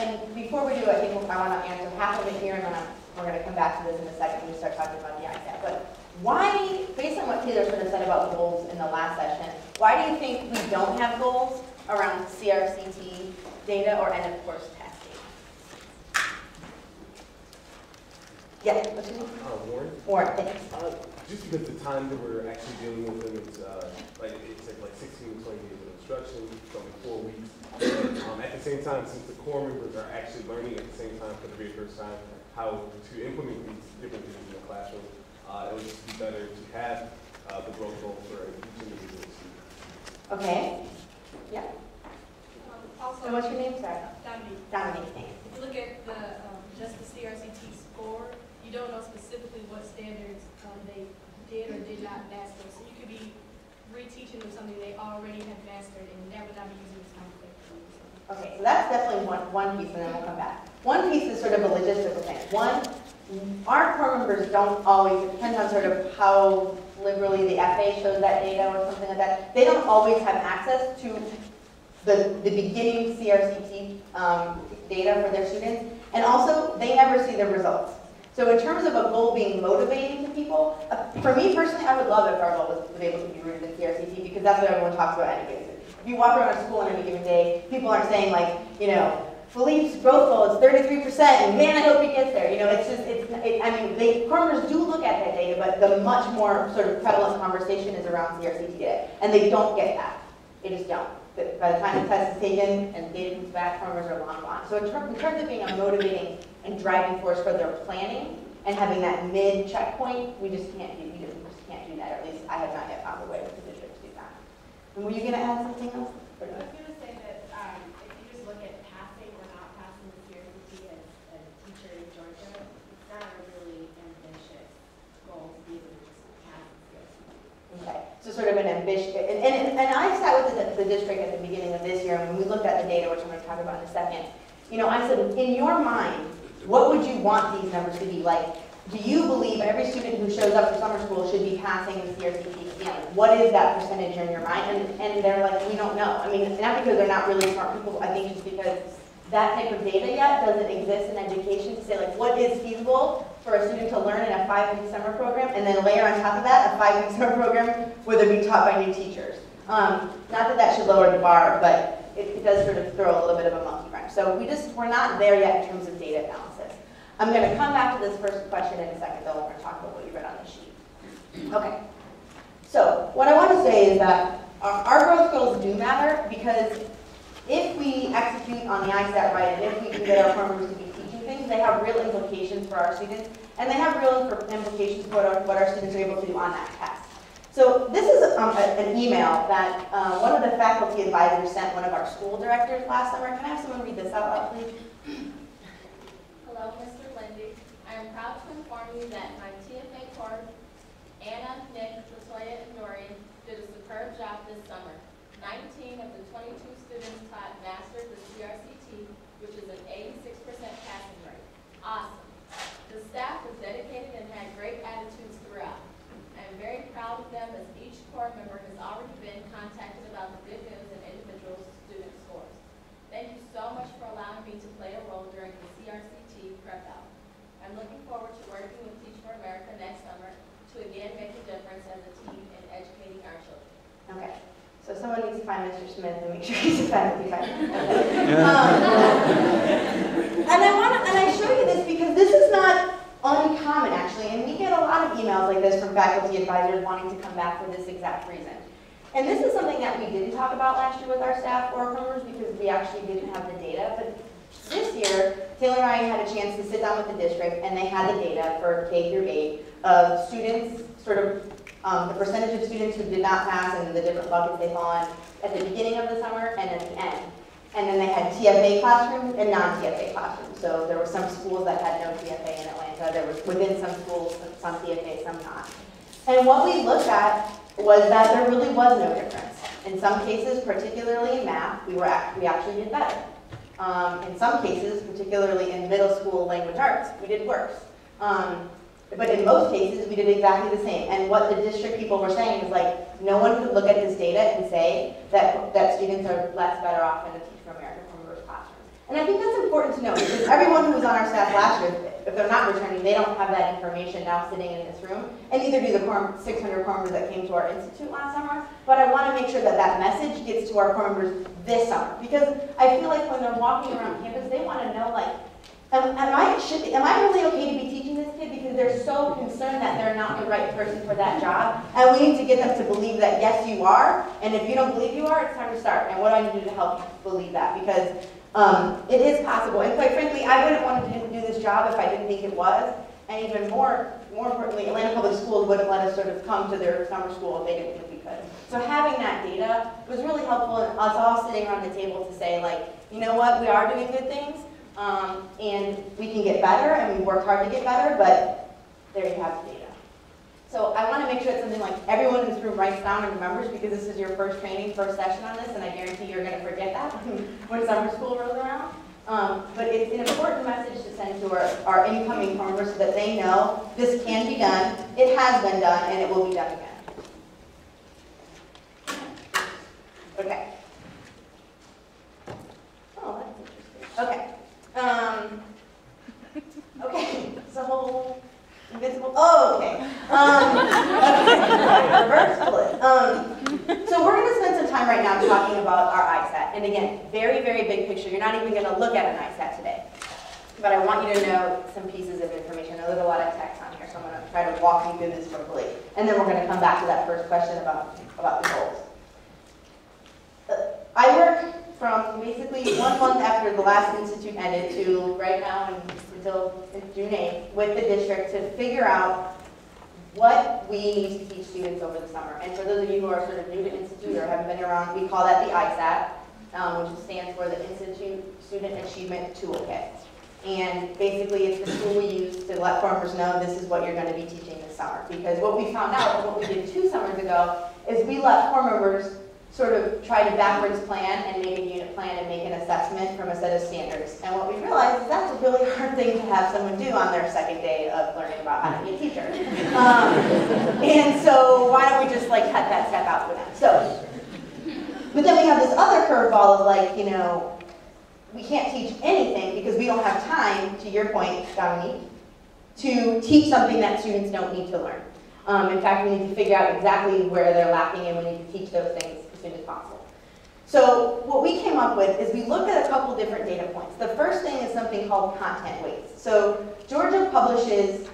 and before we do, I think I want to answer half of it here, and then we're going to come back to this in a second when we start talking about the ISAT. But why, based on what Taylor sort of said about goals in the last session, why do you think we don't have goals around CRCT data or end of course test data? Yeah, what's your name? Warren. Warren, thanks. Just because the time that we're actually dealing with them is like 16 to 20 days of instruction, it's only 4 weeks. And, at the same time, since the core members are actually learning at the same time for the very first time how to implement these different things in the classroom, it would just be better to have the growth goal for each individual student. Okay. Yeah. Also, So what's your name, sorry? Dominique. Dominique, thanks. If you look at the just the CRCT score, you don't know specifically what standards they did or did not master. So you could be reteaching them something they already have mastered, and that would not be using this time effectively. Okay, so that's definitely one piece, and then we'll come back. One piece is sort of a logistical thing. One, our core members don't always, it depends on sort of how liberally the FA shows that data or something like that. They don't always have access to the beginning CRCT data for their students, and also they never see the results. So in terms of a goal being motivating to people, for me personally, I would love if our goal was able to be rooted in CRCT, because that's what everyone talks about anyways. If you walk around a school on any given day, people aren't saying like, you know, Philippe's growth goal is 33%, and man, I hope he gets there. You know, it's just, I mean, core members do look at that data, but the much more sort of prevalent conversation is around CRCT data, and they don't get that. They just don't. By the time the test is taken and the data comes back, core members are long gone. So in terms of being a motivating and driving force for their planning and having that mid checkpoint, we just can't do that. Or at least I have not yet found a way with the district to do that. And were you going to add something else? I was going to say that if you just look at passing or not passing the CRCT as a teacher in Georgia, it's not a really ambitious goal to be able to just pass the CRCT. Okay, so sort of an ambition, and I sat with the district at the beginning of this year, and when we looked at the data, which I'm going to talk about in a second, you know, I said, in your mind, what would you want these numbers to be like? Do you believe every student who shows up for summer school should be passing the CRCT exam? What is that percentage in your mind? And they're like, we don't know. I mean, not because they're not really smart people, I think just because that type of data yet doesn't exist in education to say, like, what is feasible for a student to learn in a 5-week summer program, and then layer on top of that a 5-week summer program where they'll be taught by new teachers. Not that that should lower the bar, but it does sort of throw a little bit of a monkey wrench. So we're not there yet in terms of data analysis. I'm going to come back to this first question in a second, though. We're going to talk about what you read on the sheet. Okay. So what I want to say is that our growth goals do matter, because if we execute on the ISAT right, and if we can get our core members to be teaching things, they have real implications for our students, and they have real implications for what our students are able to do on that test. So this is an email that one of the faculty advisors sent one of our school directors last summer. Can I have someone read this out loud, please? Hello, Mr. Lindy. I am proud to inform you that my TFA core, Anna, Nick, Latoya, and Dorian, did a superb job this summer. 19 of the 22 students taught mastered the CRCT, which is an 86% passing rate. Awesome. The staff was dedicated and had great attitudes throughout. I am very proud of them, as each core member has already been contacted about the good news and individual student scores. Thank you so much for allowing me to play a role during the CRCT prep out. I'm looking forward to working with Teach for America next summer to again make a difference as a team in educating our children. Okay. So someone needs to find Mr. Smith and make sure he's a faculty member. And I show you this because this is not uncommon, actually, and we get a lot of emails like this from faculty advisors wanting to come back for this exact reason. And this is something that we didn't talk about last year with our staff or members because we actually didn't have the data. But this year, Taylor and I had a chance to sit down with the district, and they had the data for K through 8 of students, sort of the percentage of students who did not pass and the different buckets they fall in at the beginning of the summer and at the end. And then they had TFA classrooms and non-TFA classrooms. So there were some schools that had no TFA in Atlanta. There was within some schools, some TFA, some not. And what we looked at was that there really was no difference. In some cases, particularly in math, we actually did better. In some cases, particularly in middle school language arts, we did worse. But in most cases, we did exactly the same. And what the district people were saying is like, no one could look at this data and say that students are better off in the Teach for America from reverse classrooms. And I think that's important important to know because everyone who was on our staff last year, if they're not returning, they don't have that information now sitting in this room. And neither do the 600 core members that came to our institute last summer. But I want to make sure that that message gets to our core members this summer. Because I feel like when they're walking around campus, they want to know, like, am I really okay to be teaching this kid? Because they're so concerned that they're not the right person for that job. And we need to get them to believe that, yes, you are. And if you don't believe you are, it's time to start. And what do I need to do to help you believe that? Because it is possible. And quite frankly, I wouldn't want to do this job if I didn't think it was. And even more importantly, Atlanta Public Schools wouldn't let us sort of come to their summer school if they didn't think we could. So having that data was really helpful, and us all sitting around the table to say, like, you know what, we are doing good things, and we can get better, and we work hard to get better, but there you have the data. So I want to make sure it's something like everyone in this room writes down and remembers, because this is your first training, first session on this, and I guarantee you're going to forget that when summer school rolls around. But it's an important message to send to our incoming core members so that they know this can be done, it has been done, and it will be done again. Okay. Oh, that's interesting. Okay. Okay, so invisible. Oh, okay. Okay. Reverse split. So we're going to spend some time right now talking about our ISAT. And again, very, very big picture. You're not even going to look at an ISAT today. But I want you to know some pieces of information. I know there's a lot of text on here, so I'm going to try to walk you through this quickly. And then we're going to come back to that first question about the goals. I work from basically 1 month after the last institute ended to right now until June 8th with the district to figure out what we need to teach students over the summer. And for those of you who are sort of new to institute or haven't been around, we call that the ISAT, which stands for the Institute Student Achievement Toolkit. And basically it's the tool we use to let farmers know this is what you're going to be teaching this summer. Because what we found out, and what we did 2 summers ago, is we let core members sort of try to backwards plan and make a unit plan and make an assessment from a set of standards. And what we realized is that's a really hard thing to have someone do on their second day of learning about how to be a teacher. And so why don't we just like cut that step out for them? So, but then we have this other curveball of like, you know, we can't teach anything because we don't have time, to your point, Dominique, to teach something that students don't need to learn. In fact, we need to figure out exactly where they're lacking and we need to teach those things as soon as possible. So what we came up with is we looked at a couple different data points. The first thing is something called content weights. So Georgia publishes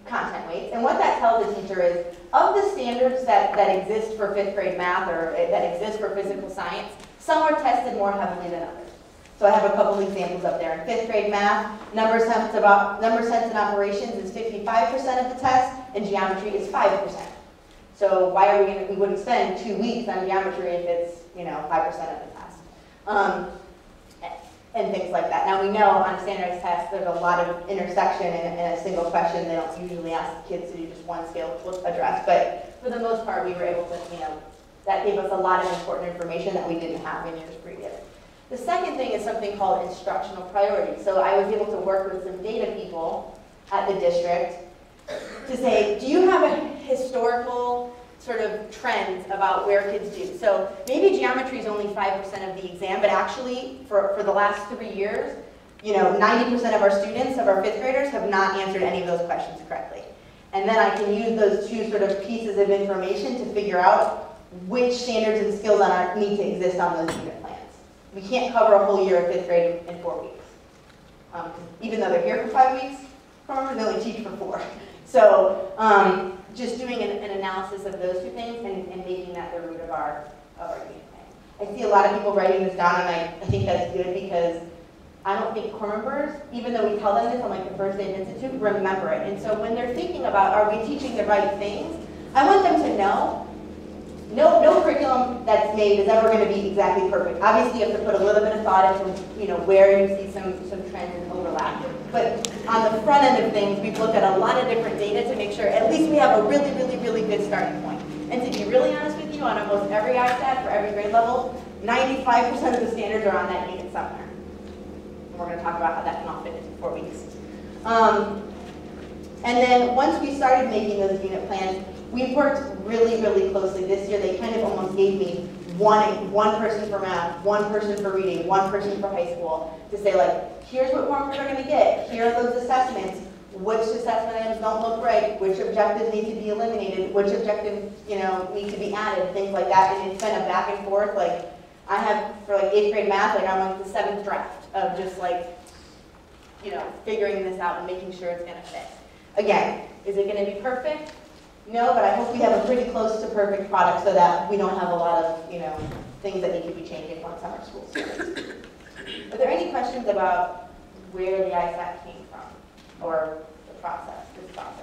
content weights, and what that tells the teacher is, of the standards that exist for 5th grade math or that exist for physical science, some are tested more heavily than others. So I have a couple examples up there. In 5th grade math, number sense and operations is 55% of the test, and geometry is 5%. So why are we wouldn't spend 2 weeks on geometry if it's, 5% of the test. And things like that. Now we know on a standardized test there's a lot of intersection in a single question. They don't usually ask kids to do just one skill address, but for the most part we were able to, that gave us a lot of important information that we didn't have in years previous. The second thing is something called instructional priorities. So I was able to work with some data people at the district to say, do you have a historical sort of trends about where kids do? So maybe geometry is only 5% of the exam, but actually for the last 3 years, 90% of our students, of our 5th graders, have not answered any of those questions correctly. And then I can use those 2 sort of pieces of information to figure out which standards and skills need to exist on those unit plans. We can't cover a whole year of 5th grade in 4 weeks. Even though they're here for 5 weeks, remember they only teach for 4. So just doing an analysis of those 2 things and making that the root of our unit plan. I see a lot of people writing this down, and I think that's good because I don't think core members, even though we tell them this on like the first day of institute, remember it. And so when they're thinking about, are we teaching the right things, I want them to know no curriculum that's made is ever going to be exactly perfect. Obviously, you have to put a little bit of thought into where you see some trends and overlap. But on the front end of things, we've looked at a lot of different data to make sure at least we have a really, really, really good starting point. And to be really honest with you, on almost every ISAT for every grade level, 95% of the standards are on that unit somewhere. And we're going to talk about how that can all fit into 4 weeks. And then once we started making those unit plans, we've worked really, really closely this year. They kind of almost gave me one person for math, one person for reading, one person for high school, to say like, here's what homework they're gonna get, here are those assessments, which assessment items don't look right, which objectives need to be eliminated, which objectives, need to be added, things like that, and it's been a back and forth, like, I have, for like 8th grade math, like I'm on the 7th draft of just like, figuring this out and making sure it's gonna fit. Again, is it gonna be perfect? No, but I hope we have a pretty close to perfect product so that we don't have a lot of, things that need to be changing once summer school starts. Are there any questions about where the ISAC came from or the process, this process?